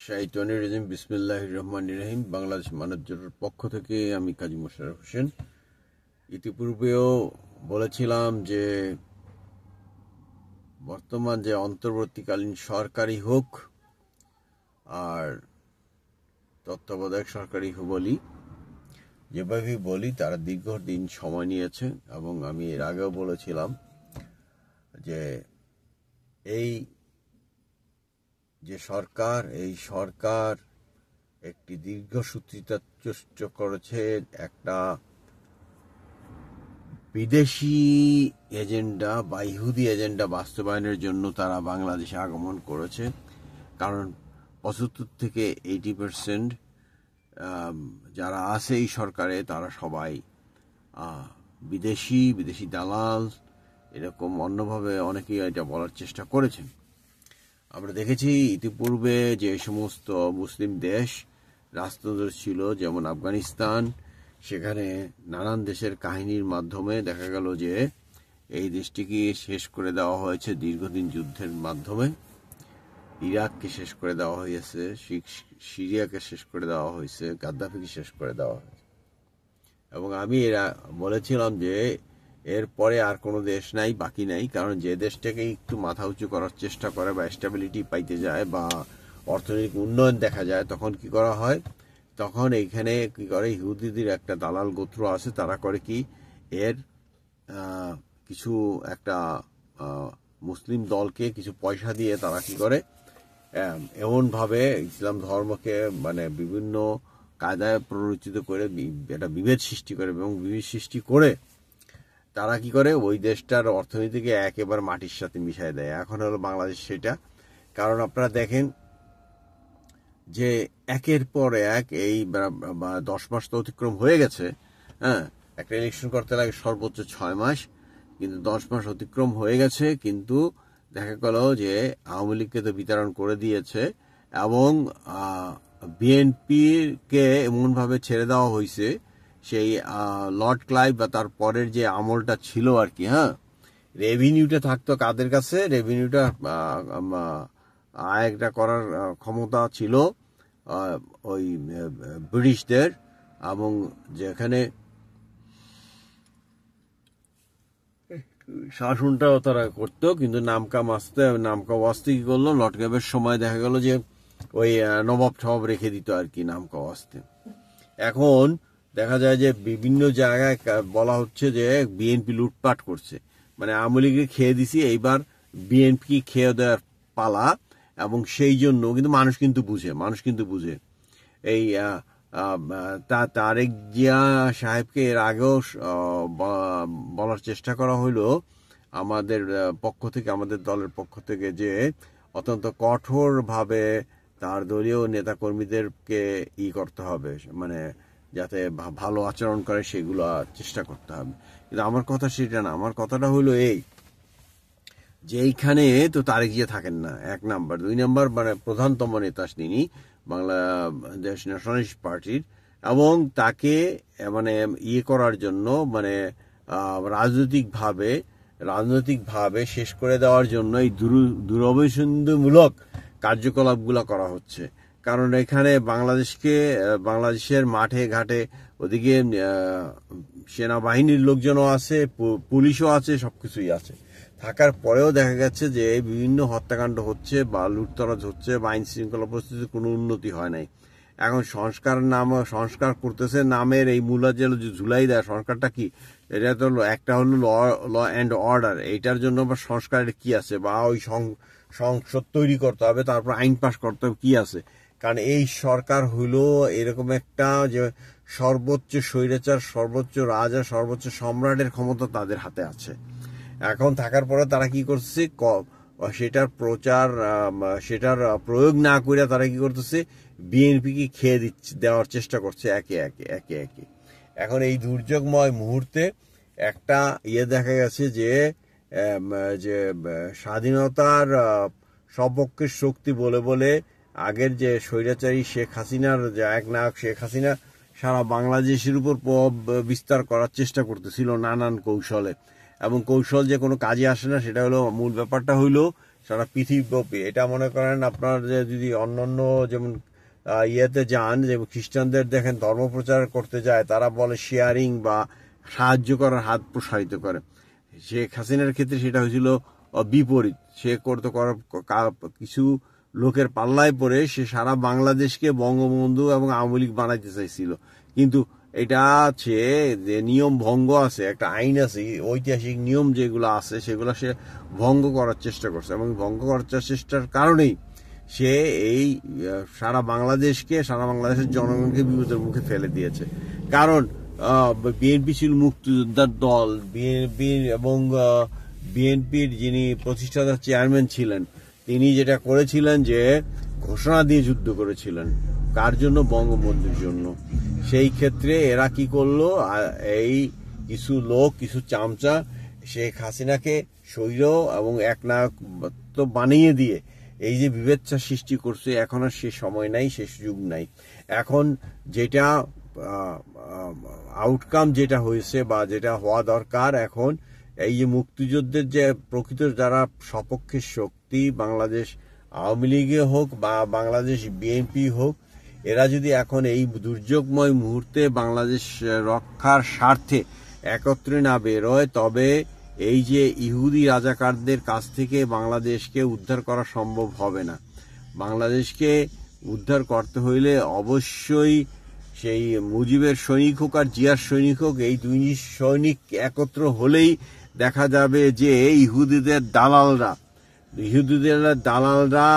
শাইতানির রাজিম বিসমিল্লাহির রহমানির রহিম। বাংলাদেশ মানব জোটের পক্ষ থেকে আমি কাজী মোশাররফ হোসেন। ইতিপূর্বেও বলেছিলাম যে বর্তমান যে অন্তর্বর্তীকালীন সরকারই হোক আর তত্ত্বাবধায়ক সরকারই বলি, যেভাবেই বলি, তারা দীর্ঘদিন সময় নিয়েছে এবং আমি এর আগেও বলেছিলাম যে এই সরকার একটি দীর্ঘসূত্রিতা চেষ্টা করেছে একটা বিদেশি এজেন্ডা বা ইহুদি এজেন্ডা বাস্তবায়নের জন্য তারা বাংলাদেশে আগমন করেছে। কারণ ৭৫ থেকে 80% যারা আছে এই সরকারে তারা সবাই বিদেশি দালাল, এরকম অন্যভাবে অনেকেই এটা বলার চেষ্টা করেছেন। আমরা দেখেছি ইতিপূর্বে যে সমস্ত মুসলিম দেশ রাষ্ট্রদূত ছিল, যেমন আফগানিস্তান, সেখানে নানান দেশের কাহিনীর মাধ্যমে দেখা গেল যে এই দেশটিকে শেষ করে দেওয়া হয়েছে দীর্ঘদিন যুদ্ধের মাধ্যমে। ইরাককে শেষ করে দেওয়া হয়েছে, সিরিয়াকে শেষ করে দেওয়া হয়েছে, গাদ্দাফিকে শেষ করে দেওয়া হয়েছে। এবং আমি বলেছিলাম যে এরপরে আর কোনো দেশ নাই, বাকি নাই। কারণ যে দেশটাকে একটু মাথা উঁচু করার চেষ্টা করে বা স্টেবিলিটি পাইতে যায় বা অর্থনৈতিক উন্নয়ন দেখা যায়, তখন কি করা হয়? তখন এইখানে কি করে, ইহুদিদের একটা দালাল গোত্র আছে, তারা করে কি, এর কিছু একটা মুসলিম দলকে কিছু পয়সা দিয়ে তারা কি করে, এমনভাবে ইসলাম ধর্মকে মানে বিভিন্ন কায়দায় প্ররোচিত করে একটা বিভেদ সৃষ্টি করে, এবং বিভেদ সৃষ্টি করে তারা কি করে ওই দেশটার অর্থনীতিকে একেবারে মাটির সাথে মিশায় দেয়। এখন হলো বাংলাদেশ সেটা। কারণ আপনারা দেখেন যে একের পর এক এই 10 মাস তো অতিক্রম হয়ে গেছে। হ্যাঁ, একটা ইলেকশন করতে লাগে সর্বোচ্চ 6 মাস, কিন্তু 10 মাস অতিক্রম হয়ে গেছে। কিন্তু দেখা গেল যে আওয়ামী লীগকে তো বিতরণ করে দিয়েছে এবং বিএনপিকে এমনভাবে ছেড়ে দেওয়া হয়েছে, সেই লর্ড ক্লাইভ বা তার পরের যে আমলটা ছিল আর কি। হ্যাঁ, রেভিনিউটা থাকতো কাদের কাছে? রেভিনিউটা আয়টা করার ক্ষমতা ছিল ওই ব্রিটিশদের, এবং যেখানে শাসনটাও তারা করতো। কিন্তু নামকা ওয়াস্তে কি করলো, লর্ড ক্লাইভের সময় দেখা গেল যে ওই নবাব টবাব রেখে দিত আর কি, নামকা ওয়াস্তে। এখন দেখা যায় যে বিভিন্ন জায়গায় বলা হচ্ছে যে বিএনপি লুটপাট করছে, মানে আওয়ামী লীগকে খেয়ে দিছি, এইবার বিএনপি খেয়ে দেওয়ার পালা। এবং সেই জন্য কিন্তু মানুষ কিন্তু বুঝে এই তারেক জিয়া সাহেবকে এর আগেও বলার চেষ্টা করা হলো আমাদের পক্ষ থেকে, আমাদের দলের পক্ষ থেকে, যে অত্যন্ত কঠোরভাবে তার দলীয় নেতাকর্মীদেরকে করতে হবে, মানে যাতে ভালো আচরণ করে সেগুলো চেষ্টা করতে হবে। কিন্তু আমার কথা সেটা না। আমার কথাটা হলো এই যে এইখানে তো তারেক জিয়া থাকেন না, 1 নাম্বার। 2 নাম্বার, মানে প্রধানতম নেতা তিনি বাংলাদেশ ন্যাশনালিস্ট পার্টির, এবং তাকে মানে করার জন্য, মানে রাজনৈতিকভাবে শেষ করে দেওয়ার জন্য এই দুরভিসন্ধিমূলক কার্যকলাপগুলো করা হচ্ছে। কারণ এখানে বাংলাদেশের মাঠে ঘাটে ওদিকে সেনাবাহিনীর লোকজনও আছে, পুলিশও আছে, সবকিছুই আছে। থাকার পরেও দেখা গেছে যে বিভিন্ন হত্যাকাণ্ড হচ্ছে বা লুটতরাজ হচ্ছে বা আইন শৃঙ্খলা পরিস্থিতির কোনো উন্নতি হয় নাই। এখন সংস্কার করতেছে নামের এই মূলা যে ঝুলাই দেয়, সংস্কারটা কি? এটা তো একটা হলো ল অ্যান্ড অর্ডার, এইটার জন্য বা সংস্কারের কি আছে? বা ওই সংসদ তৈরি করতে হবে, তারপর আইন পাশ করতে হবে, কি আছে? কারণ এই সরকার হইলো এরকম একটা যে সর্বোচ্চ স্বৈরাচার, সর্বোচ্চ রাজা, সর্বোচ্চ সম্রাটের ক্ষমতা তাদের হাতে আছে। এখন থাকার পরে তারা কি করছে, সেটার প্রয়োগ না করে তারা কি করতেছে, বিএনপিকে খেয়ে দেওয়ার চেষ্টা করছে একে একে। এখন এই দুর্যোগময় মুহূর্তে একটা দেখা গেছে যে স্বাধীনতার সপক্ষের শক্তি বলে আগের যে স্বৈরাচারী শেখ হাসিনার যে একনায়ক শেখ হাসিনা সারা বাংলাদেশের উপর প্রভাব বিস্তার করার চেষ্টা করতেছিল নানান কৌশলে। এবং কৌশল যে কোনো কাজে আসে না, সেটা হলো মূল ব্যাপারটা হইলো সারা পৃথিবীব্যাপী। এটা মনে করেন আপনার যে যদি অন্যান্য যেমন ইয়েতে যান, যেমন খ্রিস্টানদের দেখেন ধর্ম প্রচার করতে যায়, তারা বলে শেয়ারিং বা সাহায্য করার হাত প্রসারিত করে। শেখ হাসিনার ক্ষেত্রে সেটা হয়েছিল বিপরীত। সে করতে করার কিছু লোকের পাল্লায় পড়ে সে সারা বাংলাদেশকে বঙ্গবন্ধু এবং আওয়ামী লীগ বানাইতে চাইছিল, কিন্তু এটা আছে যে নিয়ম ভঙ্গ আছে, একটা আইন আছে, ঐতিহাসিক নিয়ম যেগুলো আছে সেগুলো সে ভঙ্গ করার চেষ্টা করছে, এবং ভঙ্গ করার চেষ্টার কারণেই সে এই সারা বাংলাদেশের জনগণকে বিপদের মুখে ফেলে দিয়েছে। কারণ বিএনপি ছিল মুক্তিযোদ্ধার দল, বিএনপি এবং বিএনপির যিনি প্রতিষ্ঠাতা চেয়ারম্যান ছিলেন তিনি যেটা করেছিলেন যে ঘোষণা দিয়ে যুদ্ধ করেছিলেন। কার জন্য? বঙ্গবন্ধুর জন্য। সেই ক্ষেত্রে এরা কি করলো, এই কিছু লোক, কিছু চামচা শেখ হাসিনাকে স্বৈর এবং একনায়কত্ব বানিয়ে দিয়ে এই যে বিভেচ্ছা সৃষ্টি করছে, এখন আর সে সময় নাই, সে সুযোগ নাই। এখন যেটা আউটকাম যেটা হয়েছে বা যেটা হওয়া দরকার, এখন এই যে মুক্তিযুদ্ধের যে প্রকৃত যারা সপক্ষের শক্তি, বাংলাদেশ আওয়ামী লীগে হোক বা বাংলাদেশ বিএনপি হোক, এরা যদি এখন এই দুর্যোগময় মুহূর্তে বাংলাদেশ রক্ষার স্বার্থে একত্রে না বেরোয়, তবে এই যে ইহুদি রাজাকারদের কাছ থেকে বাংলাদেশকে উদ্ধার করা সম্ভব হবে না। বাংলাদেশকে উদ্ধার করতে হইলে অবশ্যই সেই মুজিবের সৈনিক হোক আর জিয়ার সৈনিক হোক, এই দুই সৈনিক একত্র হলেই দেখা যাবে যে ইহুদিদের দালালরা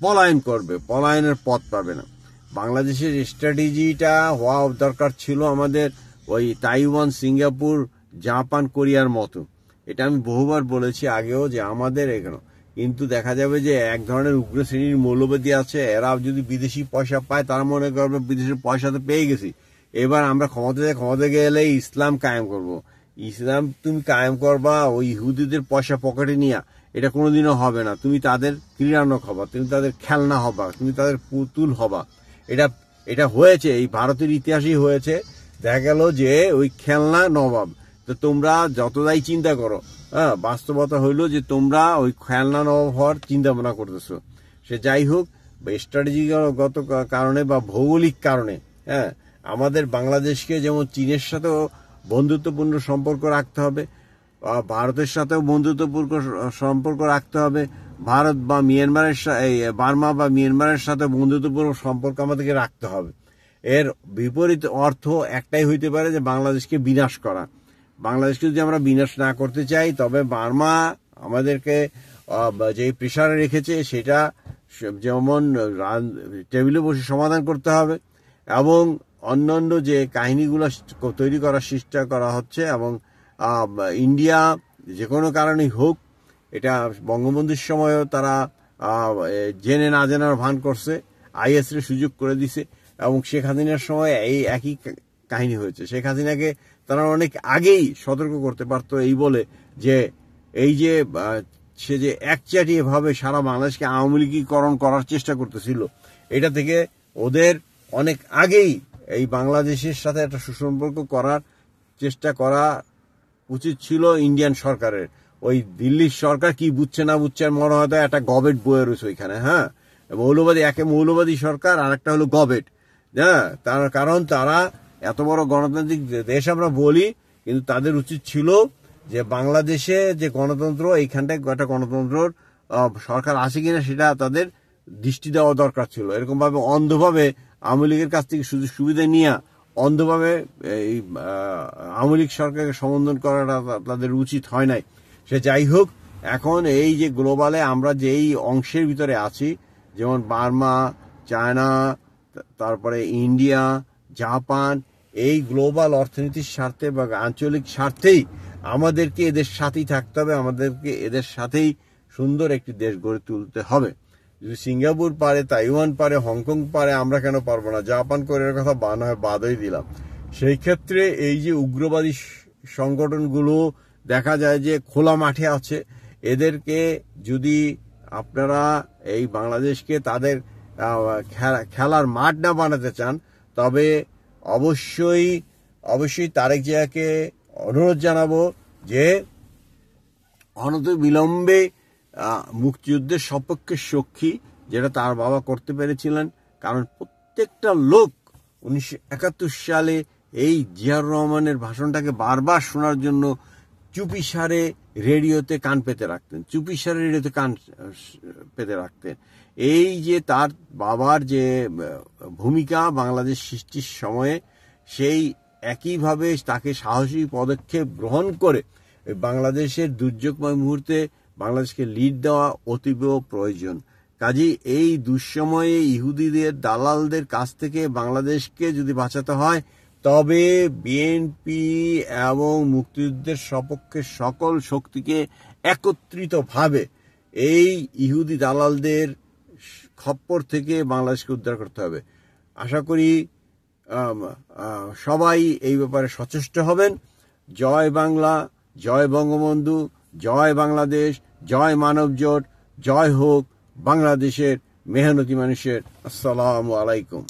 পলায়ন করবে, পলায়নের পথ পাবে না। বাংলাদেশের স্ট্র্যাটেজিটা হওয়া দরকার ছিল আমাদের ওই তাইওয়ান, সিঙ্গাপুর, জাপান, কোরিয়ার মতো। এটা আমি বহুবার বলেছি আগেও যে আমাদের এখানে, কিন্তু দেখা যাবে যে এক ধরনের উগ্র শ্রেণীর মৌলবাদী আছে, এরা যদি বিদেশি পয়সা পায় তারা মনে করবে বিদেশের পয়সা তো পেয়ে গেছি, এবার আমরা ক্ষমতা গেলে ইসলাম কায়েম করব। ইসলাম তুমি কায়েম করবা ওই ইহুদিদের পয়সা পকেটে নিয়ে, এটা কোনোদিনও হবে না। তুমি তাদের ক্রীড়ানক হবা, তুমি তাদের খেলনা হবা, তুমি তাদের পুতুল হবা। এটা হয়েছে, এই ভারতের ইতিহাসেই হয়েছে। দেখা গেল যে ওই খেলনা নবাব। তো তোমরা যতদাই চিন্তা করো, বাস্তবতা হইল যে তোমরা ওই খেলনা নবাব হওয়ার চিন্তা ভাবনা করতেছো। সে যাই হোক, স্ট্র্যাটেজিগত কারণে বা ভৌগোলিক কারণে আমাদের বাংলাদেশকে যেমন চীনের সাথেও বন্ধুত্বপূর্ণ সম্পর্ক রাখতে হবে, ভারতের সাথেও বন্ধুত্বপূর্ণ সম্পর্ক রাখতে হবে, ভারত বা মিয়ানমারের বার্মা বা মিয়ানমারের সাথে বন্ধুত্বপূর্ণ সম্পর্ক আমাদেরকে রাখতে হবে। এর বিপরীত অর্থ একটাই হইতে পারে যে বাংলাদেশকে বিনাশ করা। বাংলাদেশকে যদি আমরা বিনাশ না করতে চাই, তবে বার্মা আমাদেরকে যে প্রেশারে রেখেছে সেটা যেমন টেবিলে বসে সমাধান করতে হবে, এবং অন্যান্য যে কাহিনীগুলো তৈরি করার চেষ্টা করা হচ্ছে, এবং ইন্ডিয়া যে কোনো কারণেই হোক, এটা বঙ্গবন্ধুর সময়ও তারা জেনে না জেনার ভান করছে, আইএসের সুযোগ করে দিছে, এবং শেখ হাসিনার সময় এই একই কাহিনী হয়েছে। শেখ হাসিনাকে তারা অনেক আগেই সতর্ক করতে পারতো, এই বলে যে এই যে সে যে একচাটিয়ে ভাবে সারা বাংলাদেশকে আওয়ামী লীগীকরণ করার চেষ্টা করতেছিল, এটা থেকে ওদের অনেক আগেই এই বাংলাদেশের সাথে একটা সুসম্পর্ক করার চেষ্টা করা উচিত ছিল ইন্ডিয়ান সরকারের। ওই দিল্লির সরকার কি বুঝছে না বুঝছে, মনে হয় একটা গভেট বয়ে রয়েছে ওইখানে। মৌলবাদী সরকার, আর একটা হলো গভেট। তার কারণ তারা এত বড় গণতান্ত্রিক দেশ আমরা বলি, কিন্তু তাদের উচিত ছিল যে বাংলাদেশে যে গণতন্ত্র, এইখানটায় একটা গণতন্ত্র সরকার আছে কিনা সেটা তাদের দৃষ্টি দেওয়া দরকার ছিল। এরকম ভাবে অন্ধভাবে আওয়ামী লীগের কাছ থেকে সুযোগ সুবিধা নিয়ে অন্ধভাবে এই আওয়ামী লীগ সরকারকে সমর্থন করাটা তাদের উচিত হয় নাই। সে যাই হোক, এখন এই যে গ্লোবালে আমরা যেই অংশের ভিতরে আছি, যেমন বার্মা, চায়না, তারপরে ইন্ডিয়া, জাপান, এই গ্লোবাল অর্থনীতির স্বার্থে বা আঞ্চলিক স্বার্থেই আমাদেরকে এদের সাথেই থাকতে হবে, আমাদেরকে এদের সাথেই সুন্দর একটি দেশ গড়ে তুলতে হবে। যদি সিঙ্গাপুর পারে, তাইওয়ান পারে, হংকং পারে, আমরা কেন পারবো না? জাপান, কোরিয়ার কথা বাদই দিলাম। সেই ক্ষেত্রে এই যে উগ্রবাদী সংগঠনগুলো দেখা যায় যে খোলা মাঠে আছে, এদেরকে যদি আপনারা এই বাংলাদেশকে তাদের খেলার মাঠ না বানাতে চান, তবে অবশ্যই তারেক জিয়াকে অনুরোধ জানাবো যে অনতিবিলম্বে মুক্তিযুদ্ধের সপক্ষে সাক্ষী, যেটা তার বাবা করতে পেরেছিলেন। কারণ প্রত্যেকটা লোক 1971 সালে এই জিয়াউর রহমানের ভাষণটাকে বারবার শোনার জন্য চুপিসারে রেডিওতে কান পেতে রাখতেন। এই যে তার বাবার যে ভূমিকা বাংলাদেশ সৃষ্টির সময়ে, সেই একইভাবে তাকে সাহসী পদক্ষেপ গ্রহণ করে বাংলাদেশের দুর্যোগময় মুহূর্তে বাংলাদেশকে লিড দেওয়া অতীব প্রয়োজন। কাজেই এই দুঃসময়ে ইহুদিদের দালালদের কাছ থেকে বাংলাদেশকে যদি বাঁচাতে হয়, তবে বিএনপি এবং মুক্তিযুদ্ধের সপক্ষে সকল শক্তিকে একত্রিতভাবে এই ইহুদি দালালদের খপ্পর থেকে বাংলাদেশকে উদ্ধার করতে হবে। আশা করি সবাই এই ব্যাপারে সচেষ্ট হবেন। জয় বাংলা, জয় বঙ্গবন্ধু, জয় বাংলাদেশ, জয় মানব জোট, জয় হোক বাংলাদেশের মেহনতি মানুষের। আসসালামু আলাইকুম।